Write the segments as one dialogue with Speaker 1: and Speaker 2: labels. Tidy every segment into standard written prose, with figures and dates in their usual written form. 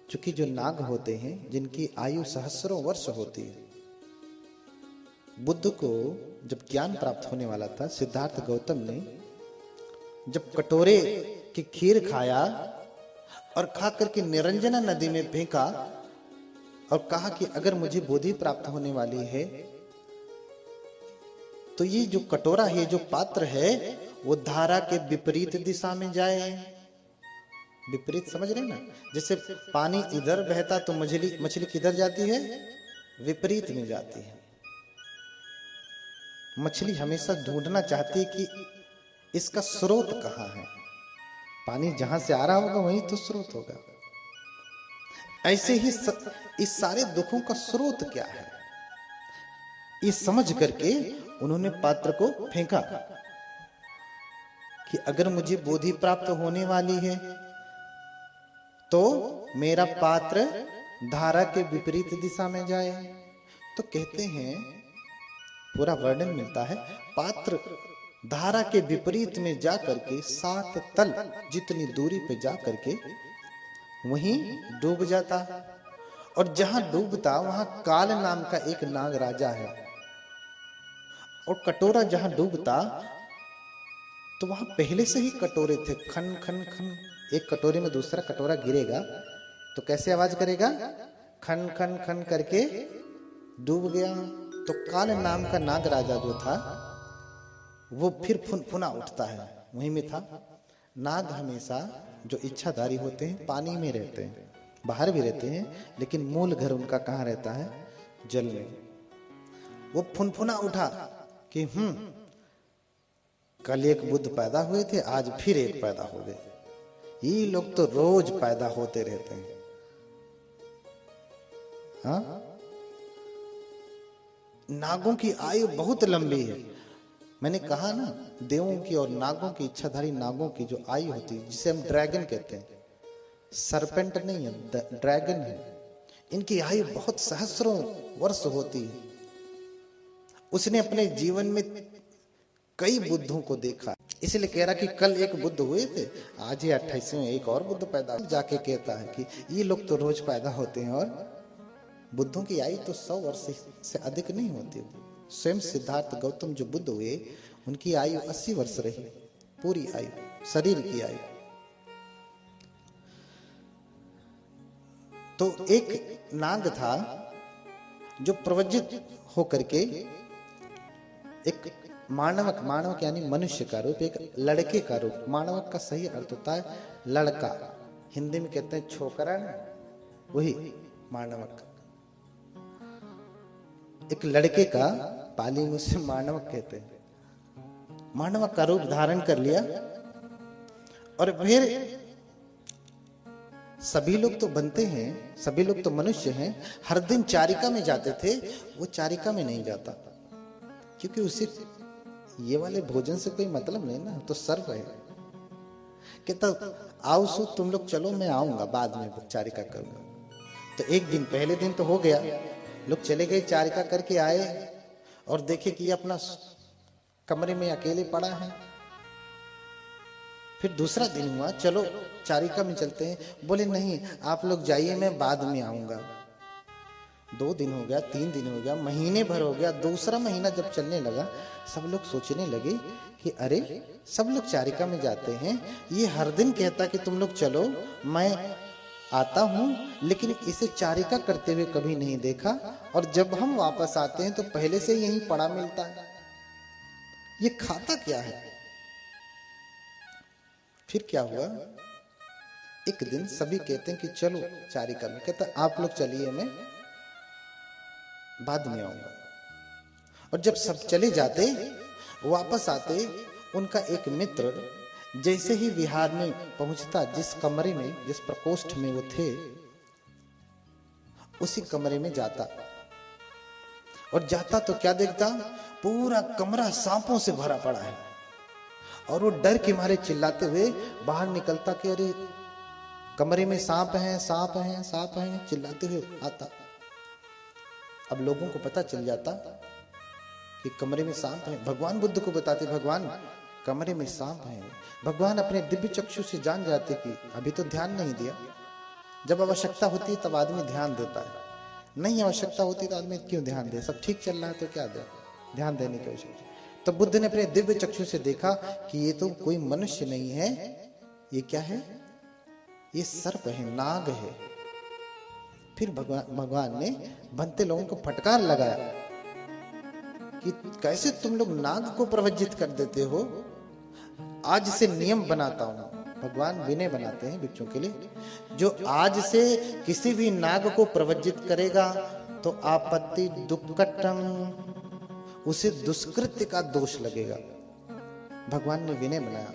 Speaker 1: चूंकि जो नाग होते हैं जिनकी आयु सहस्रों वर्ष होती है, बुद्ध को जब ज्ञान प्राप्त होने वाला था, सिद्धार्थ गौतम ने जब कटोरे की खीर खाया और खा करके निरंजना नदी में फेंका और कहा कि अगर मुझे बोधि प्राप्त होने वाली है तो ये जो कटोरा है, जो पात्र है, वो धारा के विपरीत दिशा में जाए। विपरीत समझ रहे ना? जैसे पानी इधर बहता तो मछली किधर जाती है? विपरीत में जाती है। मछली हमेशा ढूंढना चाहती है कि इसका स्रोत कहाँ है। पानी जहां से आ रहा होगा वहीं तो स्रोत होगा। ऐसे ही इस सारे दुखों का स्रोत क्या है, ये समझ करके उन्होंने पात्र को फेंका कि अगर मुझे बोधि प्राप्त होने वाली है तो मेरा पात्र धारा के विपरीत दिशा में जाए। तो कहते हैं, पूरा वर्णन मिलता है, पात्र धारा के विपरीत में जा करके 7 तल जितनी दूरी पे जा करके वहीं डूब जाता। और जहां डूबता वहां काल नाम का एक नाग राजा है। और कटोरा जहां डूबता तो वहां पहले से ही कटोरे थे। खन खन खन, एक कटोरे में दूसरा कटोरा गिरेगा तो कैसे आवाज करेगा? खन खन खन करके डूब गया। तो काल नाम का नाग राजा जो था वो फिर फुनफुना उठता है, वहीं में था। नाग हमेशा जो इच्छाधारी होते हैं पानी में रहते हैं, बाहर भी रहते हैं, लेकिन मूल घर उनका कहाँ रहता है? जल में। वो फुनफुना उठा कि कल एक बुद्ध पैदा हुए थे, आज फिर एक पैदा हो गए। ये लोग तो रोज पैदा होते रहते हैं। हाँ, नागों की आयु बहुत लंबी है। मैंने कहा ना, देवों की और नागों की, इच्छाधारी नागों की जो आयु होती है, जिसे हम ड्रैगन कहते हैं, सरपेंट नहीं है, ड्रैगन है, इनकी आयु बहुत सहस्रों वर्ष होती है। उसने अपने जीवन में कई बुद्धों को देखा, इसलिए कह रहा कि कल एक बुद्ध हुए थे, आज ही 28वें एक और बुद्ध पैदा। जाके कहता है कि ये लोग तो रोज पैदा होते हैं और बुद्धों की आयु तो 100 वर्ष से अधिक नहीं होती। स्वयं सिद्धार्थ गौतम जो बुद्ध हुए उनकी आयु 80 वर्ष रही, पूरी आयु, शरीर की आयु। तो एक नाग था जो प्रवज्जित होकर के एक मानवक यानी मनुष्य का रूप, एक लड़के का रूप, मानवक का सही अर्थ होता है लड़का, हिंदी में कहते हैं छोकरा, वही मानवक। एक लड़के का, पाली में उसे मानवक कहते हैं। मानवक का रूप धारण कर लिया और फिर सभी लोग तो बनते हैं, सभी लोग तो मनुष्य हैं, हर दिन चारिका में जाते थे, वो चारिका में नहीं जाता क्योंकि उसे ये वाले भोजन से कोई मतलब नहीं ना, तो सर्व है। कहता आओ सो तुम लोग चलो, मैं आऊंगा बाद में चारिका करूंगा। तो एक दिन, पहले दिन तो हो गया, लोग चले गए, चारिका करके आए और देखे कि ये अपना कमरे में अकेले पड़ा है। फिर दूसरा दिन हुआ, चलो चारिका में चलते हैं। बोले नहीं आप लोग जाइए, मैं बाद में आऊंगा। 2 दिन हो गया, 3 दिन हो गया, महीने भर हो गया। दूसरा महीना जब चलने लगा, सब लोग सोचने लगे कि अरे सब लोग चारिका में जाते हैं, ये हर दिन कहता कि तुम लोग चलो, मैं आता हूं, लेकिन इसे चारिका करते हुए कभी नहीं देखा, और जब हम वापस आते हैं तो पहले से यहीं पड़ा मिलता है, ये खाता क्या है? फिर क्या हुआ, एक दिन सभी कहते हैं कि चलो चारिका में। कहता आप लोग चलिए, मैं बाद में आऊंगा। और जब सब चले जाते, वापस आते, उनका एक मित्र जैसे ही विहार में पहुंचता, जिस कमरे में, जिस प्रकोष्ठ में वो थे, उसी कमरे में जाता। और जाता तो क्या देखता, पूरा कमरा सांपों से भरा पड़ा है। और वो डर के मारे चिल्लाते हुए बाहर निकलता कि अरे कमरे में सांप हैं, सांप हैं, सांप हैं, चिल्लाते हुए आता। अब लोगों को पता चल जाता कि कमरे में सांप है। भगवान बुद्ध को बताते, भगवान कमरे में सांप है। भगवान अपने दिव्य चक्षु से जान जाते कि अभी तो ध्यान नहीं दिया, जब आवश्यकता होती है तब आदमी ध्यान देता है, नहीं आवश्यकता होती तो आदमी क्यों ध्यान दे? सब ठीक चल रहा है तो क्या ध्यान देने की आवश्यकता? तो बुद्ध ने अपने दिव्य चक्षु से देखा कि ये तो कोई मनुष्य नहीं है, ये क्या है? ये सर्प है, नाग है। फिर भगवान ने बनते लोगों को फटकार लगाया कि कैसे तुम लोग नाग को प्रवज्जित कर देते हो? आज से नियम बनाता हूं। भगवान विनय बनाते हैं भिक्षुओं के लिए, जो आज से किसी भी नाग को प्रवज्जित करेगा तो आपत्ति दुक्कटम, उसे दुष्कृत्य का दोष लगेगा। भगवान ने विनय बनाया।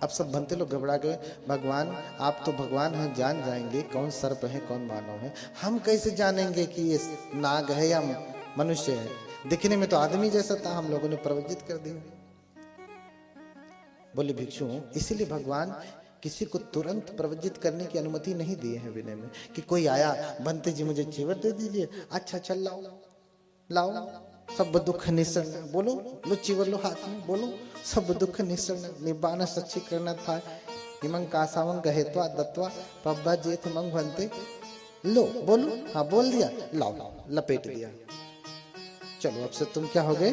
Speaker 1: अब सब बनते लोग घबरा गए, भगवान आप तो भगवान हैं, जान जाएंगे कौन सर्प है कौन मानव है। हम कैसे जानेंगे कि ये नाग है या मनुष्य है? दिखने में तो आदमी जैसा था, हम लोगों ने प्रवज्जित कर दिया। बोले भिक्षु, इसीलिए भगवान किसी को तुरंत प्रवज्जित करने की अनुमति नहीं दिए हैं विनय में, कि कोई आया, बनते जी मुझे चीवर दे दीजिए, अच्छा चल लाओ लाओ, सब दुख निसरण, बोलो लो चीवर लो हाथ में, बोलो सब दुख निसरण निबान सच्ची करना था इमंग कासावंग हेत्वा दत्वा पब्बा जेठ मंग बनते, लो बोलो, हाँ बोल दिया, लाओ लपेट दिया, चलो अब से तुम क्या हो गए?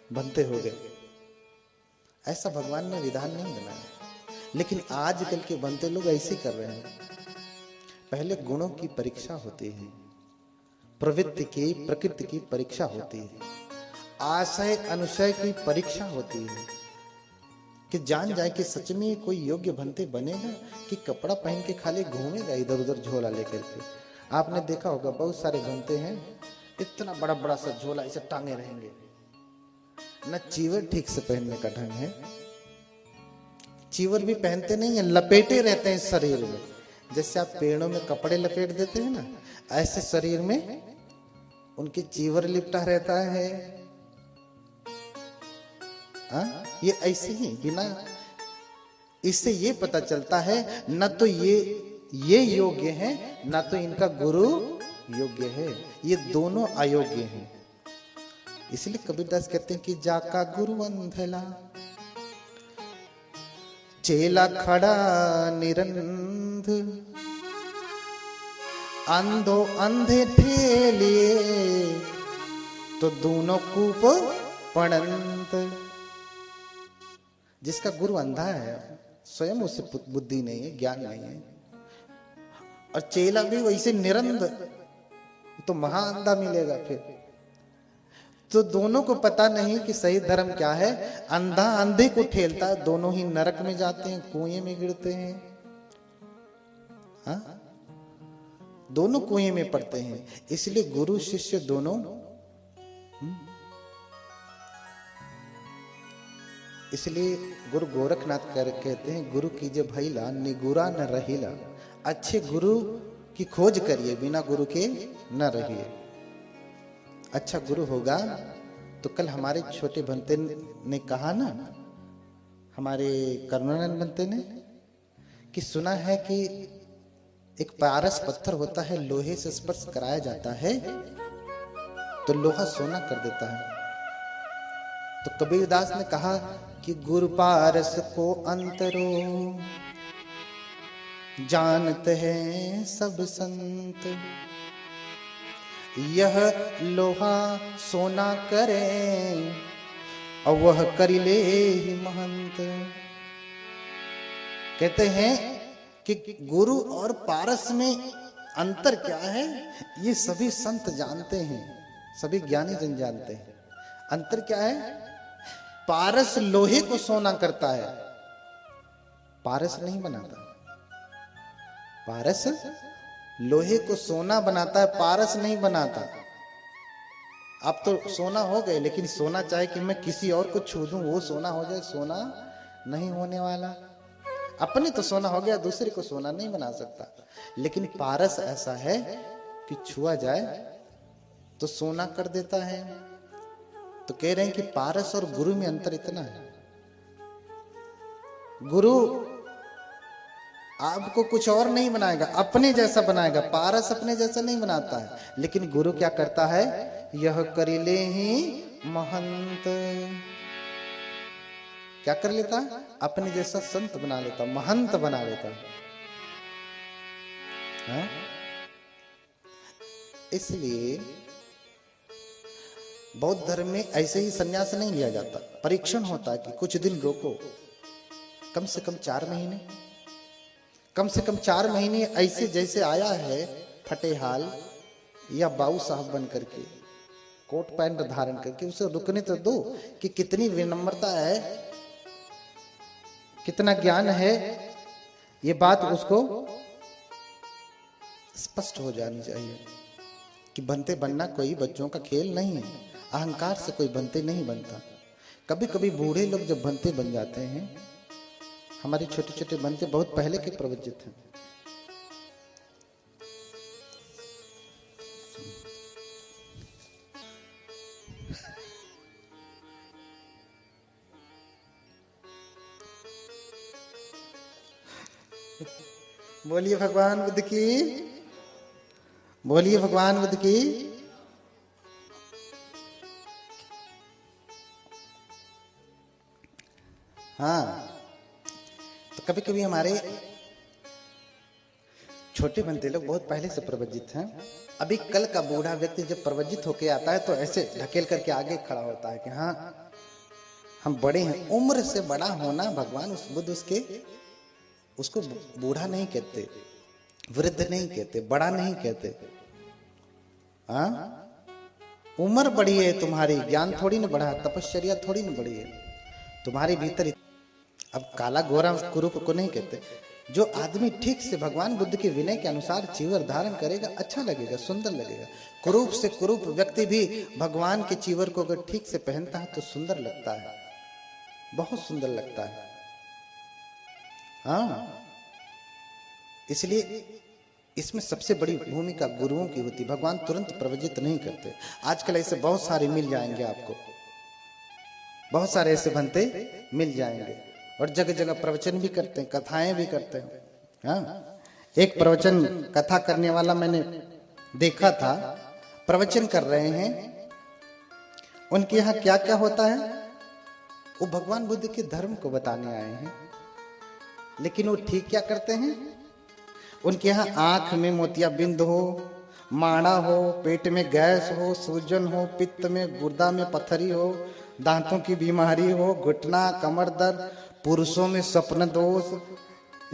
Speaker 1: बनते हो गए। ऐसा भगवान ने विधान नहीं बनाया, लेकिन आजकल के बनते लोग ऐसे कर रहे हैं। पहले गुणों की परीक्षा होती है, प्रवृत्ति की प्रकृति की परीक्षा होती है, आशय अनुशय की परीक्षा होती है, कि जान जाए कि सच में कोई योग्य बनते बनेगा कि कपड़ा पहन के खाली घूमेगा इधर उधर झोला लेकर के। आपने देखा होगा बहुत सारे बनते हैं, इतना बड़ा बड़ा सा झोला इसे टांगे रहेंगे, न चीवर ठीक से पहनने का ढंग है, चीवर भी पहनते नहीं है, लपेटे रहते हैं शरीर में। जैसे आप पेड़ों में कपड़े लपेट देते हैं ना, ऐसे शरीर में उनके चीवर लिपटा रहता है। ये ऐसे ही बिना, इससे ये पता चलता है न तो ये योग्य है, न तो इनका गुरु योग्य है, ये दोनों अयोग्य हैं। इसलिए कबीरदास कहते हैं कि जाका गुरु अंधला चेला खड़ा निरंध, अंधो अंधे ठेले तो दोनों कूप पड़ंत। जिसका गुरु अंधा है, स्वयं उसे बुद्धि नहीं है, ज्ञान नहीं है, और चेला भी वैसे निरंध, तो महा अंधा मिलेगा फिर। तो दोनों को पता नहीं कि सही धर्म क्या है, अंधा अंधे को ठेलता है, दोनों ही नरक में जाते हैं, कुएं में गिरते हैं। हाँ? दोनों कुएं में पड़ते हैं। इसलिए गुरु शिष्य दोनों, इसलिए गुरु गोरखनाथ कहते हैं, गुरु कीजे भैला निगुरा न रहीला। अच्छे गुरु की खोज करिए, बिना गुरु के न रहिए। अच्छा गुरु होगा तो कल हमारे छोटे बनते ने कहा ना, हमारे करुणानंद बनते ने, कि सुना है कि एक पारस पत्थर होता है, लोहे से स्पर्श कराया जाता है तो लोहा सोना कर देता है। तो कबीरदास ने कहा कि गुरु पारस को अंतरो जानते हैं सब संत, यह लोहा सोना करे और वह करिले ही महंत। कहते हैं कि गुरु और पारस में अंतर क्या है, ये सभी संत जानते हैं, सभी ज्ञानी जन जानते हैं। अंतर क्या है? पारस लोहे को सोना करता है, पारस नहीं बनाता। पारस लोहे को सोना बनाता है, पारस नहीं बनाता। अब तो सोना हो गए, लेकिन सोना चाहे कि मैं किसी और को छू दूं वो सोना हो जाए, सोना नहीं होने वाला। अपने तो सोना हो गया, दूसरे को सोना नहीं बना सकता। लेकिन पारस ऐसा है कि छुआ जाए तो सोना कर देता है। तो कह रहे हैं कि पारस और गुरु में अंतर इतना है, गुरु आपको कुछ और नहीं बनाएगा, अपने जैसा बनाएगा। पारस अपने जैसा नहीं बनाता है, लेकिन गुरु क्या करता है? यह करिले ही महंत। क्या कर लेता? अपने जैसा संत बना लेता, महंत बना लेता। हाँ? इसलिए बौद्ध धर्म में ऐसे ही संन्यास नहीं लिया जाता, परीक्षण होता है कि कुछ दिन रोको, कम से कम 4 महीने, कम से कम 4 महीने ऐसे जैसे आया है फटे हाल या बाऊ साहब बन करके, कोट पैंट धारण करके, उसे रुकने तो दो कि कितनी विनम्रता है, कितना ज्ञान है, ये बात उसको स्पष्ट हो जानी चाहिए कि बनते बनना कोई बच्चों का खेल नहीं है, अहंकार से कोई बनते नहीं बनता। कभी कभी बूढ़े लोग जब बनते बन जाते हैं, हमारे छोटे छोटे बनते बहुत पहले के प्रवचित हैं। बोलिए भगवान बुद्ध की, बोलिए भगवान बुद्ध की। हाँ, तो कभी कभी हमारे छोटे बनते लोग बहुत पहले से प्रवचित हैं। अभी कल का बूढ़ा व्यक्ति जब प्रवचित होके आता है तो ऐसे ढकेल करके आगे खड़ा होता है कि हाँ हम बड़े हैं। उम्र से बड़ा होना भगवान उस बुद्ध उसको बूढ़ा नहीं कहते, वृद्ध नहीं कहते, बड़ा नहीं कहते। हाँ, उम्र बढ़ी है तुम्हारी, ज्ञान थोड़ी ना बढ़ा, तपश्चर्या थोड़ी ना बढ़ी है तुम्हारे भीतर। अब काला गोरा कुरूप को नहीं कहते। जो आदमी ठीक से भगवान बुद्ध के विनय के अनुसार चीवर धारण करेगा, अच्छा लगेगा, सुंदर लगेगा। कुरूप से कुरूप व्यक्ति भी भगवान के चीवर को अगर ठीक से पहनता है तो सुंदर लगता है, बहुत सुंदर लगता है। हाँ, इसलिए इसमें सबसे बड़ी भूमिका गुरुओं की होती। भगवान तुरंत प्रवचित नहीं करते। आजकल ऐसे बहुत सारे मिल जाएंगे आपको, बहुत सारे ऐसे बनते मिल जाएंगे और जगह जगह प्रवचन भी करते हैं, कथाएं भी करते हैं। हाँ, एक प्रवचन कथा करने वाला मैंने देखा था, प्रवचन कर रहे हैं। उनके यहाँ क्या क्या होता है, वो भगवान बुद्ध के धर्म को बताने आए हैं, लेकिन वो ठीक क्या करते हैं। उनके यहाँ आंख में मोतियाबिंद हो, माड़ा हो, पेट में गैस हो, सूजन हो, पित्त में, गुर्दा में पत्थरी हो, दांतों की बीमारी हो, घुटना, कमर दर्द, पुरुषों में स्वप्न दोष,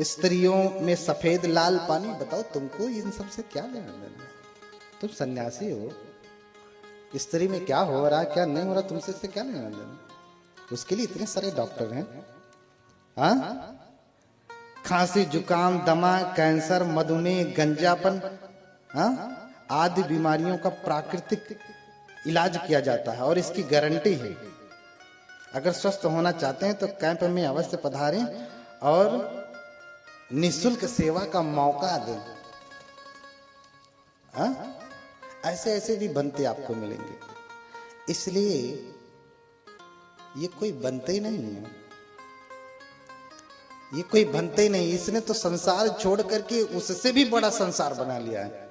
Speaker 1: स्त्रियों में सफेद लाल पानी। बताओ तुमको इन सब से क्या लेना देना? तुम सन्यासी हो, स्त्री में क्या हो रहा क्या नहीं हो रहा तुमसे से क्या लेना देना? उसके लिए इतने सारे डॉक्टर हैं। हाँ, खांसी, जुकाम, दमा, कैंसर, मधुमेह, गंजापन, हाँ, आदि बीमारियों का प्राकृतिक इलाज किया जाता है और इसकी गारंटी है। अगर स्वस्थ होना चाहते हैं तो कैंप में अवश्य पधारें और निःशुल्क सेवा का मौका दें। हाँ, ऐसे ऐसे भी बनते आपको मिलेंगे। इसलिए ये कोई बनते ही नहीं है, ये कोई बनते ही नहीं। इसने तो संसार छोड़ करके उससे भी बड़ा संसार बना लिया है।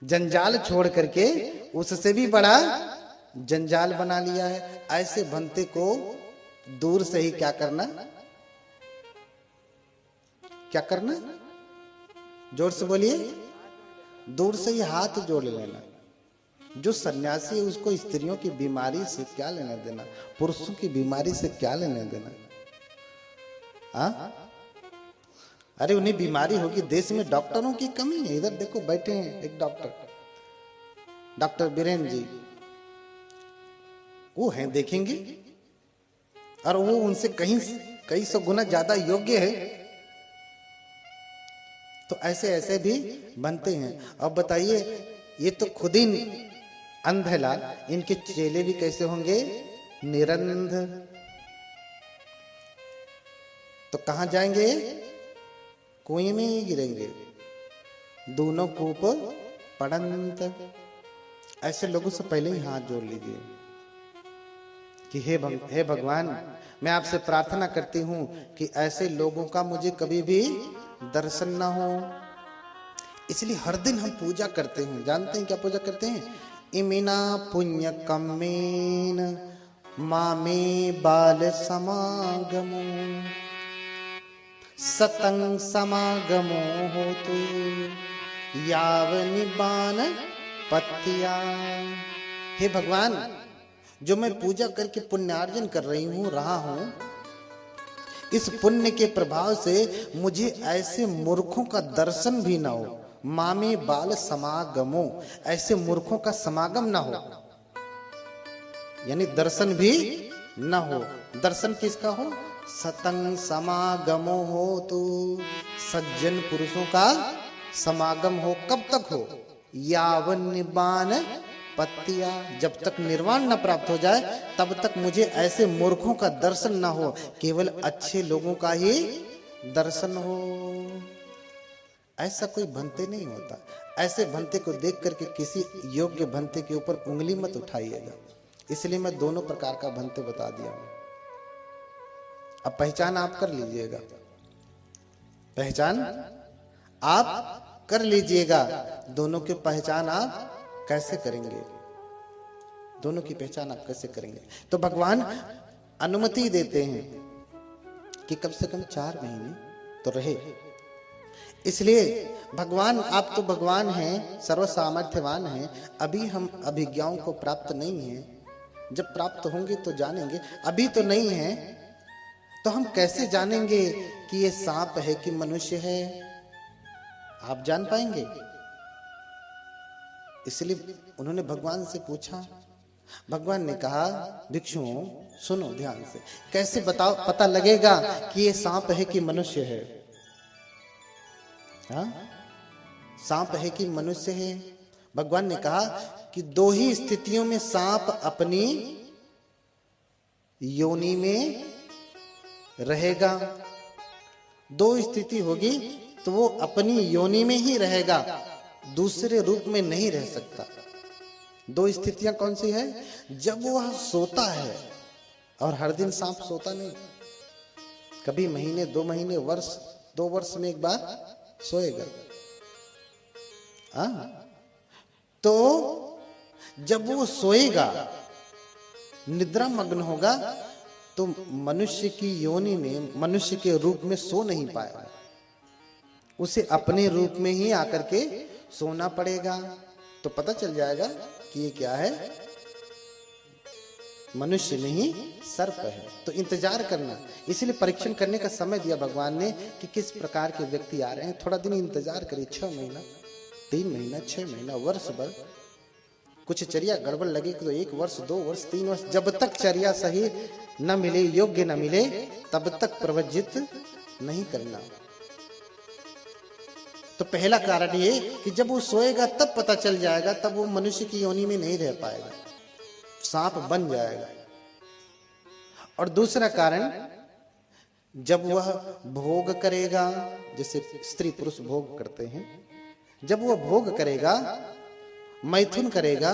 Speaker 1: जंजाल छोड़ करके उससे भी बड़ा जंजाल बना लिया है। ऐसे बनते को दूर से ही क्या करना, क्या करना, जोर से बोलिए, दूर से ही हाथ जोड़ लेना। जो सन्यासी है उसको स्त्रियों की बीमारी से क्या लेना देना, पुरुषों की बीमारी से क्या लेना देना। हाँ, अरे उन्हें बीमारी होगी। देश में डॉक्टरों की कमी है। इधर देखो बैठे हैं एक डॉक्टर, डॉक्टर बीरेन जी, वो हैं, देखेंगे, और वो उनसे कई सौ गुना ज्यादा योग्य है। तो ऐसे ऐसे भी बनते हैं। अब बताइए, ये तो खुद ही अंध है लाल, इनके चेले भी कैसे होंगे, निरंध। तो कहां जाएंगे, कुएं में ही गिरेंगे। दोनों कूप पड़ंत। ऐसे लोगों से पहले ही हाथ जोड़ लीजिए कि हे भगवान, मैं आपसे प्रार्थना करती हूं कि ऐसे लोगों का मुझे कभी भी दर्शन ना हो। इसलिए हर दिन हम पूजा करते हैं। जानते हैं क्या पूजा करते हैं? इमिना पुण्य कम्मेन मामे बाल समागमो। सतंग समागमो होतु याव निबान पत्तिया। हे भगवान, जो मैं पूजा करके पुण्यार्जन कर रहा हूं, इस पुण्य के प्रभाव से मुझे ऐसे मूर्खों का दर्शन भी ना हो। मामे बाल समागमो, ऐसे मूर्खों का समागम ना हो, यानी दर्शन भी ना हो। दर्शन किसका हो? सतंग समागमो हो, तो सज्जन पुरुषों का समागम हो। कब तक हो? यावन निबान पत्तिया, जब तक निर्वाण न प्राप्त हो जाए तब तक मुझे ऐसे मूर्खों का दर्शन ना हो, केवल अच्छे लोगों का ही दर्शन हो। ऐसा कोई भंते नहीं होता। ऐसे भंते को देख करके किसी योग्य भंते के ऊपर उंगली मत उठाइएगा। इसलिए मैं दोनों प्रकार का भंते बता दिया हूं। अब पहचान आप कर लीजिएगा, पहचान आप कर लीजिएगा। दोनों की पहचान आप कैसे करेंगे? दोनों की पहचान आप कैसे करेंगे? तो भगवान अनुमति देते हैं कि कम से कम 4 महीने तो रहे। इसलिए भगवान, आप तो भगवान हैं, सर्व सामर्थ्यवान हैं। अभी हम अभिज्ञाओं को प्राप्त नहीं हैं। जब प्राप्त होंगे तो जानेंगे। अभी तो नहीं है, तो हम कैसे जानेंगे कि ये सांप है कि मनुष्य है? आप जान पाएंगे? इसलिए उन्होंने भगवान से पूछा। भगवान ने कहा, भिक्षुओं सुनो ध्यान से, कैसे बताओ पता लगेगा कि ये सांप है कि मनुष्य है? हाँ, सांप है कि मनुष्य है? भगवान ने कहा कि 2 ही स्थितियों में सांप अपनी योनि में रहेगा। 2 स्थिति होगी तो वो अपनी योनि में ही रहेगा, दूसरे रूप में नहीं रह सकता। 2 स्थितियां कौन सी है? जब वह सोता है, और हर दिन सांप सोता नहीं, कभी महीने 2 महीने वर्ष 2 वर्ष में एक बार सोएगा। तो जब वो सोएगा, निद्रा मग्न होगा, तो मनुष्य की योनि में, मनुष्य के रूप में सो नहीं पाएगा। उसे अपने रूप में ही आकर के सोना पड़ेगा। तो पता चल जाएगा कि ये क्या है, मनुष्य नहीं सर्प है। तो इंतजार करना। इसलिए परीक्षण करने का समय दिया भगवान ने कि किस प्रकार के व्यक्ति आ रहे हैं। थोड़ा दिन इंतजार करिए, 6 महीना, 3 महीना, 6 महीना, वर्ष भर। कुछ चर्या गड़बड़ लगे तो 1 वर्ष, 2 वर्ष, 3 वर्ष, जब तक चर्या सही न मिले, योग्य न मिले, तब तक प्रवज्जित नहीं करना। तो पहला कारण ये कि जब वो सोएगा तब पता चल जाएगा, तब वो मनुष्य की योनि में नहीं रह पाएगा, सांप बन जाएगा। और दूसरा कारण, जब वह भोग करेगा, जैसे स्त्री पुरुष भोग करते हैं, जब वह भोग करेगा, मैथुन करेगा,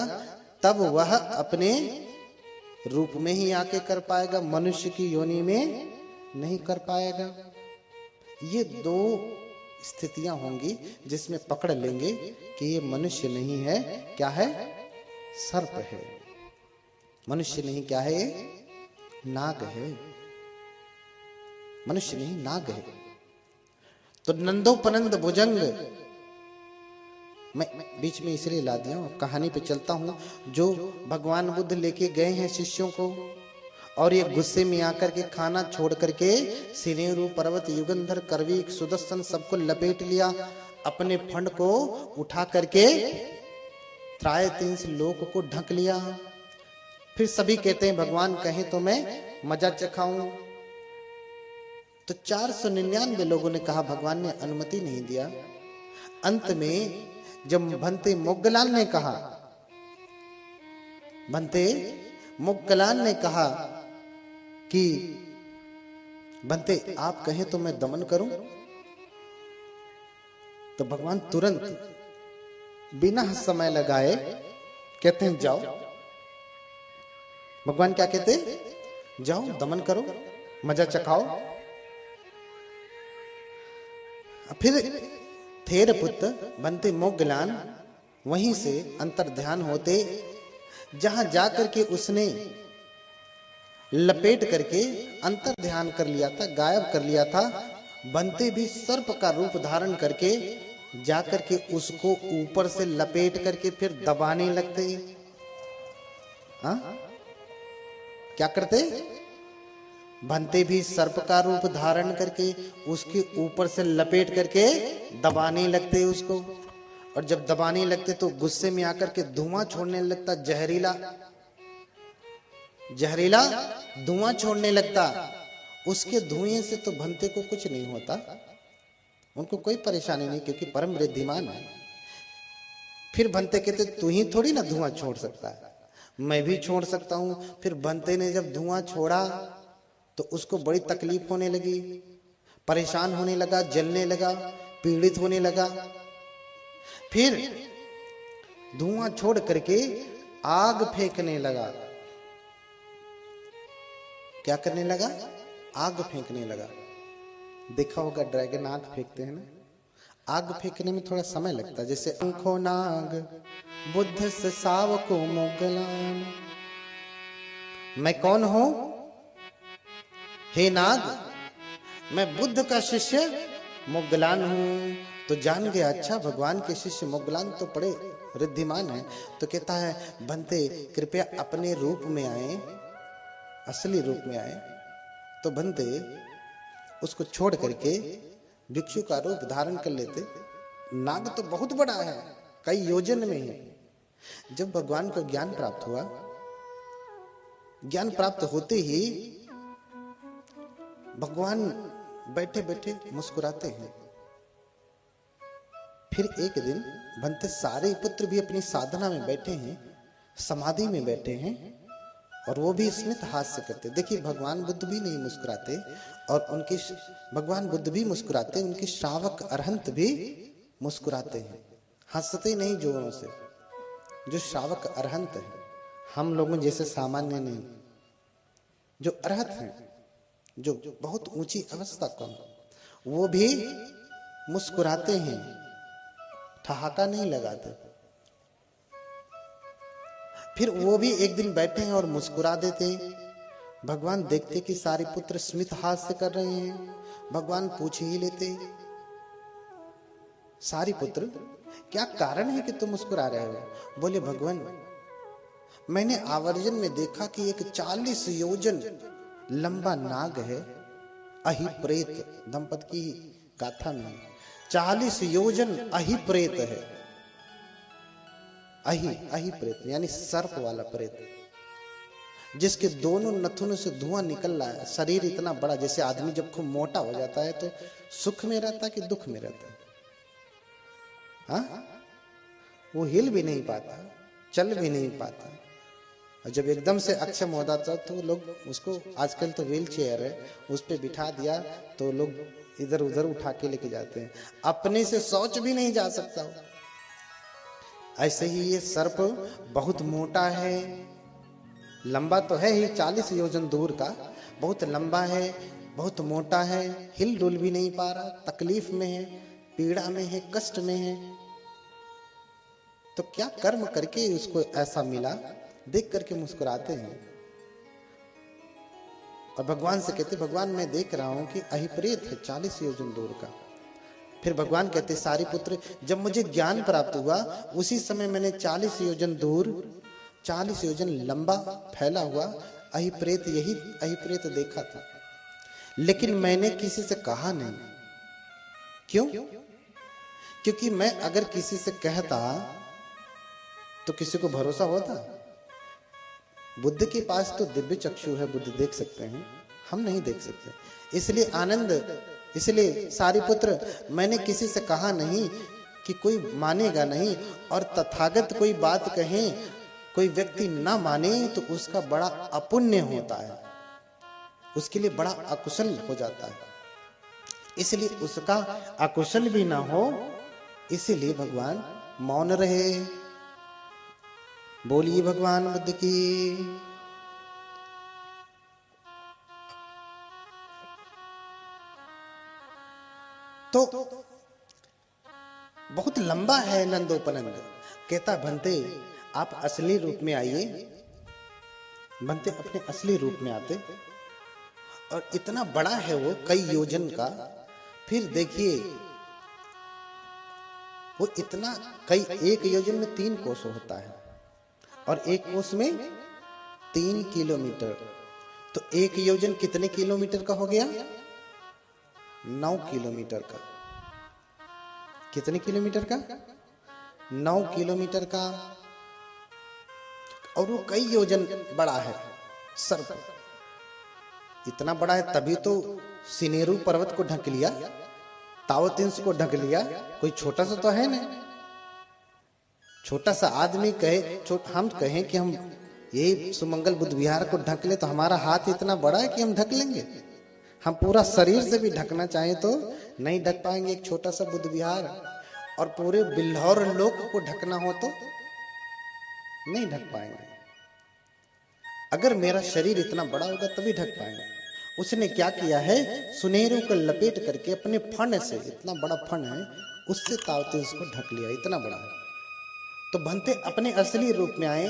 Speaker 1: तब वह अपने रूप में ही आके कर पाएगा, मनुष्य की योनि में नहीं कर पाएगा। ये 2 स्थितियां होंगी जिसमें पकड़ लेंगे कि ये मनुष्य नहीं है, क्या है? सर्प है। मनुष्य नहीं, क्या है? नाग है। मनुष्य नहीं, नाग है। तो नंदोपनंद भुजंग, मैं बीच में इसलिए ला दिया हूं, कहानी पे चलता हूं। जो भगवान बुद्ध लेके गए हैं शिष्यों को, और ये गुस्से में आकर के खाना छोड़ करके सिनेरु, पर्वत, युगंधर, करवीक, सुदर्शन सबको लपेट लिया, अपने फंड को उठा करके त्राय 3 लोक को ढक लिया। फिर सभी कहते हैं भगवान कहें तो मैं मजा चखाऊं। तो 499 लोगों ने कहा, भगवान ने अनुमति नहीं दिया। अंत में जब भंते मोग्गलान ने कहा, भंते मोग्गलान ने कहा कि भंते आप कहें तो मैं दमन करूं, तो भगवान तुरंत बिना समय लगाए कहते हैं जाओ। भगवान क्या कहते? जाओ, दमन करो, मजा चखाओ। फिर थेर पुत्र बनते मोग्गलान वहीं से अंतर ध्यान होते, जहां जाकर के उसने लपेट करके अंतर ध्यान कर लिया था, गायब कर लिया था, बनते भी सर्प का रूप धारण करके जाकर के उसको ऊपर से लपेट करके फिर दबाने लगते। हाँ, क्या करते? बनते भी सर्प का रूप धारण करके उसके ऊपर से लपेट करके दबाने लगते उसको। और जब दबाने लगते तो गुस्से में आकर के धुआं छोड़ने लगता, जहरीला जहरीला धुआं छोड़ने लगता। उसके धुएं से तो भंते को कुछ नहीं होता, उनको कोई परेशानी नहीं, क्योंकि परम रिद्धिमान है। फिर भंते कहते तू ही थोड़ी ना धुआं छोड़ सकता है, मैं भी छोड़ सकता हूं। फिर भंते ने जब धुआं छोड़ा तो उसको बड़ी तकलीफ होने लगी, परेशान होने लगा, जलने लगा, पीड़ित होने लगा। फिर धुआं छोड़ करके आग फेंकने लगा। क्या करने लगा? आग फेंकने लगा। देखा होगा ड्रैगन आग फेंकते हैं ना, आग फेंकने में थोड़ा समय लगता है। जैसे अंखो नाग बुद्ध से सावको मोगलान, मैं कौन हूं? हे नाग, मैं बुद्ध का शिष्य मोगलान हूं। तो जान गया, अच्छा भगवान के शिष्य मोगलान तो बड़े रिद्धिमान है। तो कहता है भंते कृपया अपने रूप में आए, असली रूप में आए। तो भंते उसको छोड़ करके भिक्षु का रूप धारण कर लेते। नाग तो बहुत बड़ा है, कई योजन में है। जब भगवान को ज्ञान प्राप्त हुआ, ज्ञान प्राप्त होते ही भगवान बैठे बैठे मुस्कुराते हैं। फिर एक दिन भंते सारे पुत्र भी अपनी साधना में बैठे हैं, समाधि में बैठे हैं, और वो भी स्मित हास्य करते। देखिए भगवान बुद्ध भी नहीं मुस्कुराते, और उनके भगवान बुद्ध भी मुस्कुराते, उनके श्रावक अरहंत भी मुस्कुराते हैं, हंसते नहीं जोरों से। जो श्रावक अरहंत है, हम लोगों जैसे सामान्य नहीं, जो अरहत हैं, जो बहुत ऊंची अवस्था का, वो भी मुस्कुराते हैं, ठहाका नहीं लगाते। फिर वो भी एक दिन बैठे हैं और मुस्कुरा देते। भगवान देखते कि सारे पुत्र स्मित हास्य कर रहे हैं, भगवान पूछ ही लेते, सारी पुत्र क्या कारण है कि तुम मुस्कुरा रहे हो? बोले भगवान, मैंने आवर्जन में देखा कि एक 40 योजन लंबा नाग है, अहि प्रेत, दंपत की गाथा में 40 योजन अहि प्रेत है। अहि प्रेत यानी सर्प वाला प्रेत, जिसके दोनों नथुनों से धुआं निकल रहा है। शरीर इतना बड़ा, जैसे आदमी जब खूब मोटा हो जाता है तो सुख में रहता है कि दुख में रहता है? हाँ, वो हिल भी नहीं पाता, चल भी नहीं पाता। और जब एकदम से अक्षम हो जाता तो लोग उसको, आजकल तो व्हील चेयर है, उस पे बिठा दिया तो लोग इधर उधर उठा के लेके जाते हैं। अपने से शौच भी नहीं जा सकता। ऐसे ही ये सर्प बहुत मोटा है, लंबा तो है ही 40 योजन दूर का, बहुत लंबा है, बहुत मोटा है, हिल डुल भी नहीं पा रहा, तकलीफ में है, पीड़ा में है, कष्ट में है। तो क्या कर्म करके उसको ऐसा मिला? देख करके मुस्कुराते हैं और भगवान से कहते, भगवान मैं देख रहा हूं कि अहिप्रेत है 40 योजन दूर का। फिर भगवान कहते, सारी पुत्र जब मुझे ज्ञान प्राप्त हुआ उसी समय मैंने 40 योजन दूर, 40 योजन लंबा फैला हुआ अहिप्रेत, यही अहिप्रेत देखा था, लेकिन मैंने किसी से कहा नहीं। क्यों? क्योंकि मैं अगर किसी से कहता तो किसी को भरोसा होता? बुद्ध के पास तो दिव्य चक्षु है, बुद्ध देख सकते हैं, हम नहीं देख सकते। इसलिए आनंद, इसलिए सारी पुत्र मैंने किसी से कहा नहीं कि कोई मानेगा नहीं, और तथागत कोई बात कहे, कोई व्यक्ति ना माने तो उसका बड़ा अपुण्य होता है, उसके लिए बड़ा अकुशल हो जाता है। इसलिए उसका अकुशल भी ना हो, इसीलिए भगवान मौन रहे। बोलिए भगवान बुद्ध की। तो बहुत लंबा है नंदोपनंद। कहता भंते आप असली रूप में आइए। भंते अपने असली रूप में आते, और इतना बड़ा है वो, कई योजन का, फिर देखिए वो इतना, कई एक योजन में 3 कोस होता है और एक कोस में 3 किलोमीटर, तो एक योजन कितने किलोमीटर का हो गया? 9 किलोमीटर का। कितने किलोमीटर का? 9 किलोमीटर का। और वो कई योजन बड़ा है सर्प, इतना बड़ा है, तभी तो सिनेरू पर्वत को ढक लिया, तावतिंस को ढक लिया, कोई छोटा सा तो है नहीं। छोटा सा आदमी कहे, हम कहें कि हम ये सुमंगल बुद्ध विहार को ढक ले, तो हमारा हाथ इतना बड़ा है कि हम ढक लेंगे। हम पूरा शरीर से भी ढकना चाहें तो नहीं ढक पाएंगे एक छोटा सा बुद्ध विहार। और पूरे बिल्हौर लोक को ढकना हो तो नहीं ढक पाएंगे। अगर मेरा शरीर इतना बड़ा होगा तभी ढक पाएंगे। उसने क्या किया है, सुनेरों को लपेट करके अपने फन से, इतना बड़ा फन है, उससे तावतिंस को ढक लिया, इतना बड़ा है। तो भंते अपने असली रूप में आए,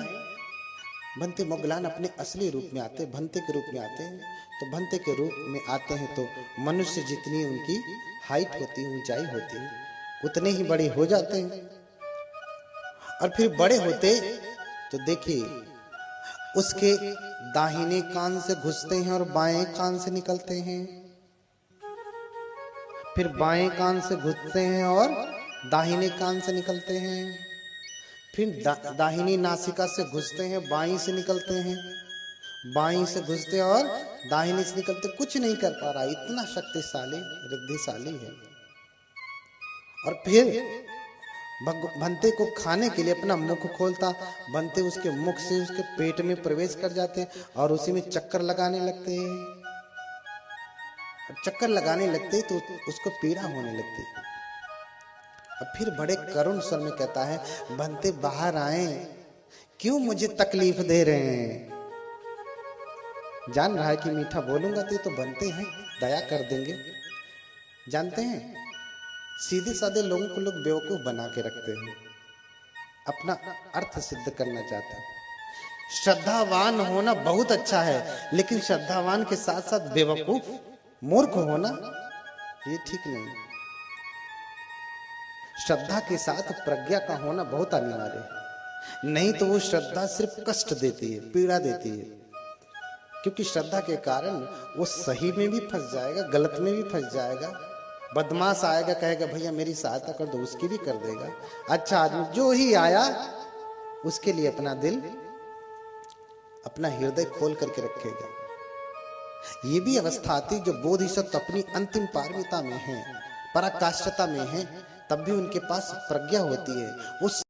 Speaker 1: भंते मोगलान अपने असली रूप में आते, भंते के रूप में आते हैं। तो भंते के रूप में आते हैं तो मनुष्य जितनी उनकी हाइट होती है, ऊंचाई होती है, उतने ही बड़े हो जाते हैं। और फिर बड़े होते तो देखिए उसके दाहिने कान से घुसते हैं और बाएं कान से निकलते हैं, फिर बाएं कान से घुसते हैं और दाहिने कान से निकलते हैं, फिर दाहिनी नासिका से घुसते हैं, बाईं से निकलते हैं, बाईं से घुसते हैं और दाहिनी से निकलते। कुछ नहीं कर पा रहा, इतना शक्तिशाली रिद्धिशाली है। और फिर भंते को खाने के लिए अपना मुख खोलता, भंते उसके मुख से उसके पेट में प्रवेश कर जाते और उसी में चक्कर लगाने लगते हैं। चक्कर लगाने लगते तो उसको पीड़ा होने लगती। और फिर बड़े करुण स्वर में कहता है, भंते बाहर आए, क्यों मुझे तकलीफ दे रहे हैं? जान रहा है कि मीठा बोलूंगा तो भंते हैं, दया कर देंगे। जानते हैं सीधे साधे लोगों को लोग बेवकूफ बना के रखते हैं, अपना अर्थ सिद्ध करना चाहते हैं। श्रद्धावान होना बहुत अच्छा है, लेकिन श्रद्धावान के साथ साथ बेवकूफ मूर्ख होना ये ठीक नहीं। श्रद्धा के साथ प्रज्ञा का होना बहुत अनिवार्य है, नहीं तो वो श्रद्धा सिर्फ कष्ट देती है, पीड़ा देती है। क्योंकि श्रद्धा के कारण वो सही में भी फंस जाएगा, गलत में भी फंस जाएगा। बदमाश आएगा, कहेगा भैया मेरी सहायता कर दो, उसकी भी कर देगा। अच्छा आदमी जो ही आया उसके लिए अपना दिल, अपना हृदय खोल करके रखेगा। ये भी अवस्था आती जो बोधिसत्व अपनी अंतिम पारमिता में है, पराकाष्ठता में है, तब भी उनके पास प्रज्ञा होती है। उस